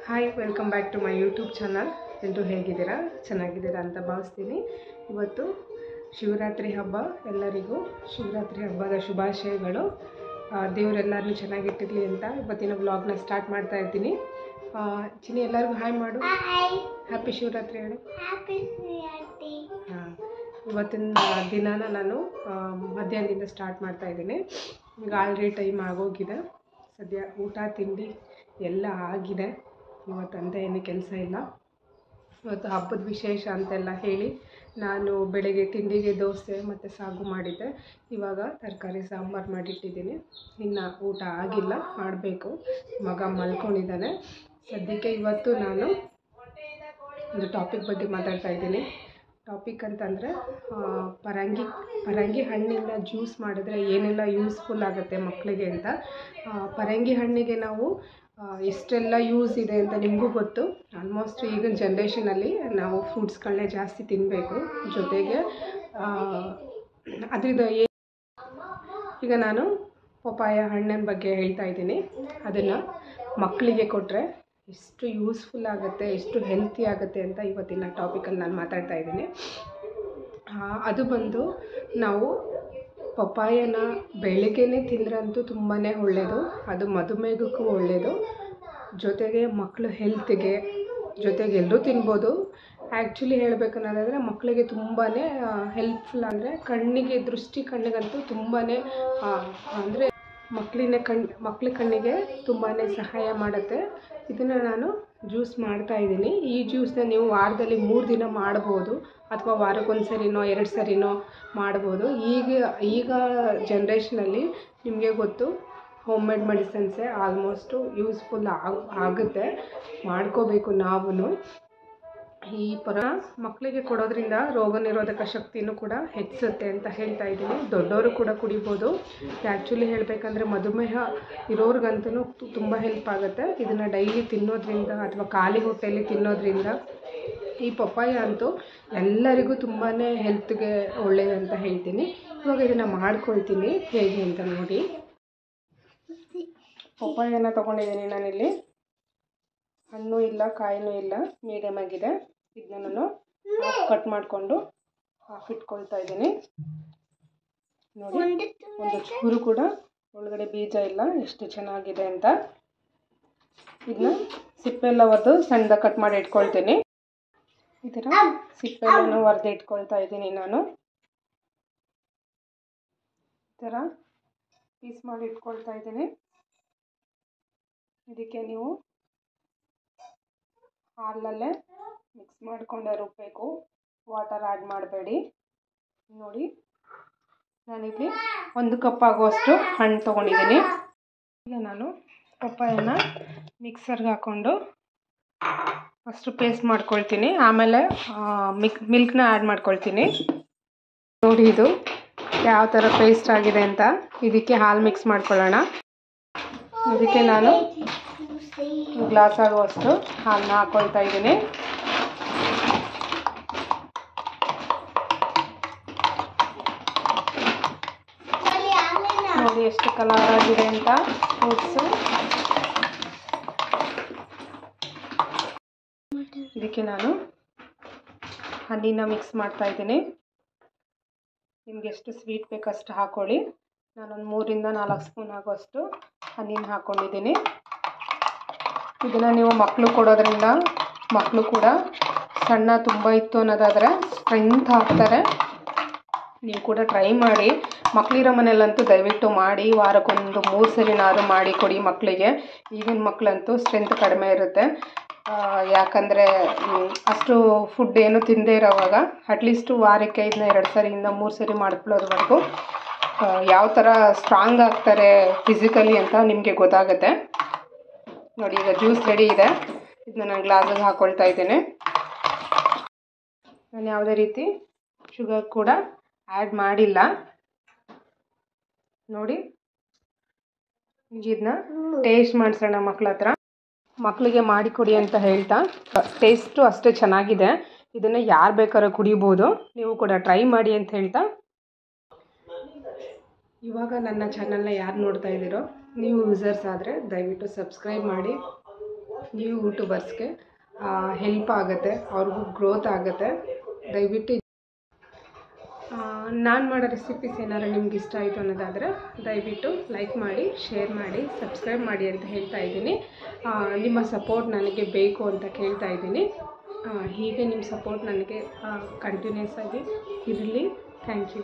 Hi welcome back to my YouTube channel. ಎಲ್ಲರೂ ಹೇಗಿದ್ದೀರಾ? ಚೆನ್ನಾಗಿದ್ದೀರಾ ಅಂತ ಭಾವಿಸ್ತೀನಿ. ಇವತ್ತು ಶಿವರಾತ್ರಿ ಹಬ್ಬ. ಎಲ್ಲರಿಗೂ ಶಿವರಾತ್ರಿ ಹಬ್ಬದ ಶುಭಾಶಯಗಳು. ದೇವರೆಲ್ಲರನ್ನೂ ಚೆನ್ನಾಗಿಟ್ಟಿರಲಿ ಅಂತ ಇವತ್ತಿನ ವ್ಲಾಗ್ನ ಸ್ಟಾರ್ಟ್ ಮಾಡ್ತಾ ಇದ್ದೀನಿ. ಚಿನ್ನಿ ಎಲ್ಲರಿಗೂ ಹಾಯ್ ಮಾಡು. ಹ್ಯಾಪಿ ಶಿವರಾತ್ರಿ ಹೇಳು. ಹಾಂ, ಇವತ್ತಿನ ದಿನಾನ ನಾನು ಮಧ್ಯಾಹ್ನದಿಂದ ಸ್ಟಾರ್ಟ್ ಮಾಡ್ತಾ ಇದ್ದೀನಿ. ಈಗ ಆಲ್ರೆಡಿ ಟೈಮ್ ಆಗೋಗಿದೆ. ಸದ್ಯ ಊಟ ತಿಂಡಿ ಎಲ್ಲ ಆಗಿದೆ. ಇವತ್ತಂತ ಏನು ಕೆಲಸ ಇಲ್ಲ. ಇವತ್ತು ಹಬ್ಬದ ವಿಶೇಷ ಅಂತೆಲ್ಲ ಹೇಳಿ ನಾನು ಬೆಳಗ್ಗೆ ತಿಂಡಿಗೆ ದೋಸೆ ಮತ್ತು ಸಾಗು ಮಾಡಿದ್ದೆ. ಇವಾಗ ತರಕಾರಿ ಸಾಂಬಾರು ಮಾಡಿಟ್ಟಿದ್ದೀನಿ. ಇನ್ನು ಊಟ ಆಗಿಲ್ಲ, ಮಾಡಬೇಕು. ಮಗ ಮಲ್ಕೊಂಡಿದ್ದಾನೆ. ಸದ್ಯಕ್ಕೆ ಇವತ್ತು ನಾನು ಒಂದು ಟಾಪಿಕ್ ಬಗ್ಗೆ ಮಾತಾಡ್ತಾ ಇದ್ದೀನಿ. ಟಾಪಿಕ್ ಅಂತಂದರೆ ಪರಂಗಿ ಹಣ್ಣಿಂದ ಜ್ಯೂಸ್ ಮಾಡಿದ್ರೆ ಏನೆಲ್ಲ ಯೂಸ್ಫುಲ್ ಆಗುತ್ತೆ ಮಕ್ಕಳಿಗೆ ಅಂತ. ಪರಂಗಿ ಹಣ್ಣಿಗೆ ನಾವು ಎಷ್ಟೆಲ್ಲ ಯೂಸ್ ಇದೆ ಅಂತ ನಿಮಗೂ ಗೊತ್ತು. ಆಲ್ಮೋಸ್ಟ್ ಈಗಿನ ಜನ್ರೇಷನಲ್ಲಿ ನಾವು ಫ್ರೂಟ್ಸ್ಗಳನ್ನೇ ಜಾಸ್ತಿ ತಿನ್ನಬೇಕು. ಜೊತೆಗೆ ಅದರಿಂದ ಈಗ ನಾನು ಪಪ್ಪಾಯ ಹಣ್ಣಿನ ಬಗ್ಗೆ ಹೇಳ್ತಾ ಇದ್ದೀನಿ. ಅದನ್ನು ಮಕ್ಕಳಿಗೆ ಕೊಟ್ಟರೆ ಎಷ್ಟು ಯೂಸ್ಫುಲ್ ಆಗುತ್ತೆ, ಎಷ್ಟು ಹೆಲ್ತಿ ಆಗುತ್ತೆ ಅಂತ ಇವತ್ತಿನ ಟಾಪಿಕಲ್ಲಿ ನಾನು ಮಾತಾಡ್ತಾ ಇದ್ದೀನಿ. ಅದು ಬಂದು ನಾವು ಪಪ್ಪಾಯನ ಬೆಳಗ್ಗೆನೇ ತಿಂದ್ರಂತೂ ತುಂಬಾ ಒಳ್ಳೆಯದು. ಅದು ಮಧುಮೇಹಕ್ಕೂ ಒಳ್ಳೆಯದು. ಜೊತೆಗೆ ಮಕ್ಕಳು ಹೆಲ್ತ್ಗೆ, ಜೊತೆಗೆ ಎಲ್ಲರೂ ತಿನ್ಬೋದು. ಆ್ಯಕ್ಚುಲಿ ಹೇಳಬೇಕನ್ನೋದಾದರೆ ಮಕ್ಕಳಿಗೆ ತುಂಬಾ ಹೆಲ್ಪ್ಫುಲ್. ಅಂದರೆ ಕಣ್ಣಿಗಂತೂ ತುಂಬಾ ಅಂದರೆ ಮಕ್ಕಳ ಕಣ್ಣಿಗೆ ತುಂಬಾ ಸಹಾಯ ಮಾಡುತ್ತೆ. ಇದನ್ನು ನಾನು ಜ್ಯೂಸ್ ಮಾಡ್ತಾಯಿದ್ದೀನಿ. ಈ ಜ್ಯೂಸನ್ನ ನೀವು ವಾರದಲ್ಲಿ 3 ದಿನ ಮಾಡ್ಬೋದು, ಅಥವಾ ವಾರಕ್ಕೊಂದು ಸರಿನೋ 2 ಸರಿನೋ ಮಾಡ್ಬೋದು. ಈಗ ಜನ್ರೇಷನಲ್ಲಿ ನಿಮಗೆ ಗೊತ್ತು, ಹೋಮ್ ಮೇಡ್ ಮೆಡಿಸಿನ್ಸೇ ಆಲ್ಮೋಸ್ಟು ಯೂಸ್ಫುಲ್ ಆಗುತ್ತೆ. ಮಾಡ್ಕೋಬೇಕು ನಾವು. ಈ ಮಕ್ಕಳಿಗೆ ಕೊಡೋದ್ರಿಂದ ರೋಗ ನಿರೋಧಕ ಶಕ್ತಿನೂ ಕೂಡ ಹೆಚ್ಚುತ್ತೆ ಅಂತ ಹೇಳ್ತಾ ಇದ್ದೀನಿ. ದೊಡ್ಡವರು ಕೂಡ ಕುಡಿಬೋದು. ಆ್ಯಕ್ಚುಲಿ ಹೇಳಬೇಕಂದ್ರೆ ಮಧುಮೇಹ ಇರೋರ್ಗಂತೂ ತುಂಬ ಹೆಲ್ಪ್ ಆಗುತ್ತೆ. ಇದನ್ನು ಡೈಲಿ ತಿನ್ನೋದ್ರಿಂದ ಅಥವಾ ಖಾಲಿ ಹೊಟ್ಟೆಯಲ್ಲಿ ತಿನ್ನೋದ್ರಿಂದ ಈ ಪಪ್ಪಾಯ ಅಂತೂ ಎಲ್ಲರಿಗೂ ತುಂಬಾ ಹೆಲ್ತ್ಗೆ ಒಳ್ಳೆಯದಂತ ಹೇಳ್ತೀನಿ. ಇವಾಗ ಇದನ್ನು ಮಾಡ್ಕೊಳ್ತೀನಿ ಹೇಗೆ ಅಂತ ನೋಡಿ. ಪಪ್ಪಾಯನ ತೊಗೊಂಡಿದ್ದೀನಿ ನಾನಿಲ್ಲಿ. ಹಣ್ಣು ಇಲ್ಲ, ಕಾಯಿನೂ ಇಲ್ಲ, ಮೀಡಿಯಮ್ ಆಗಿದೆ. ಇದನ್ನ ನಾನು ಕಟ್ ಮಾಡಿಕೊಂಡು ಇಟ್ಕೊಳ್ತಾ ಇದ್ದೀನಿ. ನೋಡಿ, ಒಂದು ಚೂರು ಕೂಡ ಒಳಗಡೆ ಬೀಜ ಇಲ್ಲ, ಎಷ್ಟು ಚೆನ್ನಾಗಿದೆ ಅಂತ. ಇದನ್ನ ಸಿಪ್ಪೆಲ್ಲ ಒರೆದು ಸಣ್ಣದಾಗಿ ಕಟ್ ಮಾಡಿ ಇಟ್ಕೊಳ್ತೀನಿ. ಈ ಥರ ಸಿಪ್ಪೆಲ್ಲನೂ ಒರೆದು ಇಟ್ಕೊಳ್ತಾ ಇದ್ದೀನಿ ನಾನು. ಈ ಥರ ಪೀಸ್ ಮಾಡಿ ಇಟ್ಕೊಳ್ತಾ ಇದ್ದೀನಿ. ಇದಕ್ಕೆ ನೀವು ಹಾಲಲ್ಲೇ ಮಿಕ್ಸ್ ಮಾಡಿಕೊಂಡೇ ರುಬ್ಬಬೇಕು, ವಾಟರ್ ಆ್ಯಡ್ ಮಾಡಬೇಡಿ. ನೋಡಿ, ನಾನಿಲ್ಲಿ 1 ಕಪ್ ಆಗುವಷ್ಟು ಹಣ್ಣು ತೊಗೊಂಡಿದ್ದೀನಿ. ಈಗ ನಾನು ಪಪ್ಪಾಯನ ಮಿಕ್ಸರ್ಗೆ ಹಾಕ್ಕೊಂಡು ಫಸ್ಟು ಪೇಸ್ಟ್ ಮಾಡ್ಕೊಳ್ತೀನಿ. ಆಮೇಲೆ ಮಿಲ್ಕ್ನ ಆ್ಯಡ್ ಮಾಡ್ಕೊಳ್ತೀನಿ. ನೋಡಿ ಇದು ಯಾವ ಥರ ಪೇಸ್ಟ್ ಆಗಿದೆ ಅಂತ. ಇದಕ್ಕೆ ಹಾಲು ಮಿಕ್ಸ್ ಮಾಡ್ಕೊಳ್ಳೋಣ. ಇದಕ್ಕೆ ನಾನು ಗ್ಲಾಸ್ ಆಗುವಷ್ಟು ಹಾಲನ್ನ ಹಾಕ್ಕೊಳ್ತಾ ಇದ್ದೀನಿ. ನೋಡಿ ಎಷ್ಟು ಕಲರ್ ಆಗಿದೆ ಅಂತ ಫ್ರೂಟ್ಸು. ಇದಕ್ಕೆ ನಾನು ಹನಿನ ಮಿಕ್ಸ್ ಮಾಡ್ತಾ ಇದ್ದೀನಿ. ನಿಮ್ಗೆ ಎಷ್ಟು ಸ್ವೀಟ್ ಬೇಕಷ್ಟು ಹಾಕ್ಕೊಳ್ಳಿ. ನಾನೊಂದು 3ರಿಂದ 4 ಸ್ಪೂನ್ ಆಗುವಷ್ಟು ಹನಿನ ಹಾಕ್ಕೊಂಡಿದ್ದೀನಿ. ಇದನ್ನು ನೀವು ಮಕ್ಕಳು ಕೊಡೋದ್ರಿಂದ ಮಕ್ಕಳು ಕೂಡ ಸಣ್ಣ ತುಂಬ ಇತ್ತು ಅನ್ನೋದಾದರೆ ಸ್ಟ್ರೆಂತ್ ಆಗ್ತಾರೆ. ನೀವು ಕೂಡ ಟ್ರೈ ಮಾಡಿ. ಮಕ್ಕಳಿರೋ ಮನೆಯಲ್ಲಂತೂ ದಯವಿಟ್ಟು ಮಾಡಿ. ವಾರಕ್ಕೊಂದು 3 ಸರಿನಾದ್ರು ಮಾಡಿ ಕೊಡಿ ಮಕ್ಕಳಿಗೆ. ಈಗಿನ ಮಕ್ಕಳಂತೂ ಸ್ಟ್ರೆಂತ್ ಕಡಿಮೆ ಇರುತ್ತೆ. ಯಾಕಂದರೆ ಅಷ್ಟು ಫುಡ್ ಏನು ತಿಂದೇ ಇರೋವಾಗ ಅಟ್ಲೀಸ್ಟು ವಾರಕ್ಕೆ ಇದನ್ನ 2 ಸರಿಯಿಂದ 3 ಸರಿ ಮಾಡ್ಕೊಳ್ಳೋದ್ವರೆಗೂ ಯಾವ ಥರ ಸ್ಟ್ರಾಂಗ್ ಆಗ್ತಾರೆ ಫಿಸಿಕಲಿ ಅಂತ ನಿಮಗೆ ಗೊತ್ತಾಗುತ್ತೆ. ನೋಡಿ, ಈಗ ಜ್ಯೂಸ್ ರೆಡಿ ಇದೆ. ಇದನ್ನ ನಾನು ಗ್ಲಾಸಿಗೆ ಹಾಕ್ಕೊಳ್ತಾ ಇದ್ದೇನೆ. ನಾನು ಯಾವುದೇ ರೀತಿ ಶುಗರ್ ಕೂಡ ಆ್ಯಡ್ ಮಾಡಿಲ್ಲ. ನೋಡಿ, ಇದನ್ನ ಟೇಸ್ಟ್ ಮಾಡಿಸೋಣ ಮಕ್ಕಳ ಹತ್ರ. ಮಕ್ಕಳಿಗೆ ಮಾಡಿಕೊಡಿ ಅಂತ ಹೇಳ್ತಾ, ಟೇಸ್ಟು ಅಷ್ಟೇ ಚೆನ್ನಾಗಿದೆ. ಇದನ್ನು ಯಾರು ಬೇಕಾದ್ರೂ ಕುಡಿಬೋದು. ನೀವು ಕೂಡ ಟ್ರೈ ಮಾಡಿ ಅಂತ ಹೇಳ್ತಾ, ಇವಾಗ ನನ್ನ ಚಾನಲ್ನ ಯಾರು ನೋಡ್ತಾ ಇದ್ದೀರೋ ನೀವು ಯೂಸರ್ಸ್ ಆದರೆ ದಯವಿಟ್ಟು ಸಬ್ಸ್ಕ್ರೈಬ್ ಮಾಡಿ, ನ್ಯೂ ಯೂಟ್ಯೂಬರ್ಸ್ಗೆ ಹೆಲ್ಪ್ ಆಗುತ್ತೆ, ಅವ್ರಿಗೂ ಗ್ರೋತ್ ಆಗುತ್ತೆ. ದಯವಿಟ್ಟು ನಾನು ಮಾಡೋ ರೆಸಿಪೀಸ್ ಏನಾದ್ರು ನಿಮ್ಗೆ ಇಷ್ಟ ಆಯಿತು ಅನ್ನೋದಾದರೆ ದಯವಿಟ್ಟು ಲೈಕ್ ಮಾಡಿ, ಶೇರ್ ಮಾಡಿ, ಸಬ್ಸ್ಕ್ರೈಬ್ ಮಾಡಿ ಅಂತ ಹೇಳ್ತಾ ಇದ್ದೀನಿ. ನಿಮ್ಮ ಸಪೋರ್ಟ್ ನನಗೆ ಬೇಕು ಅಂತ ಕೇಳ್ತಾ ಇದ್ದೀನಿ. ಹೀಗೆ ನಿಮ್ಮ ಸಪೋರ್ಟ್ ನನಗೆ ಕಂಟಿನ್ಯೂಸ್ ಆಗಿ ಇರಲಿ. Thank you.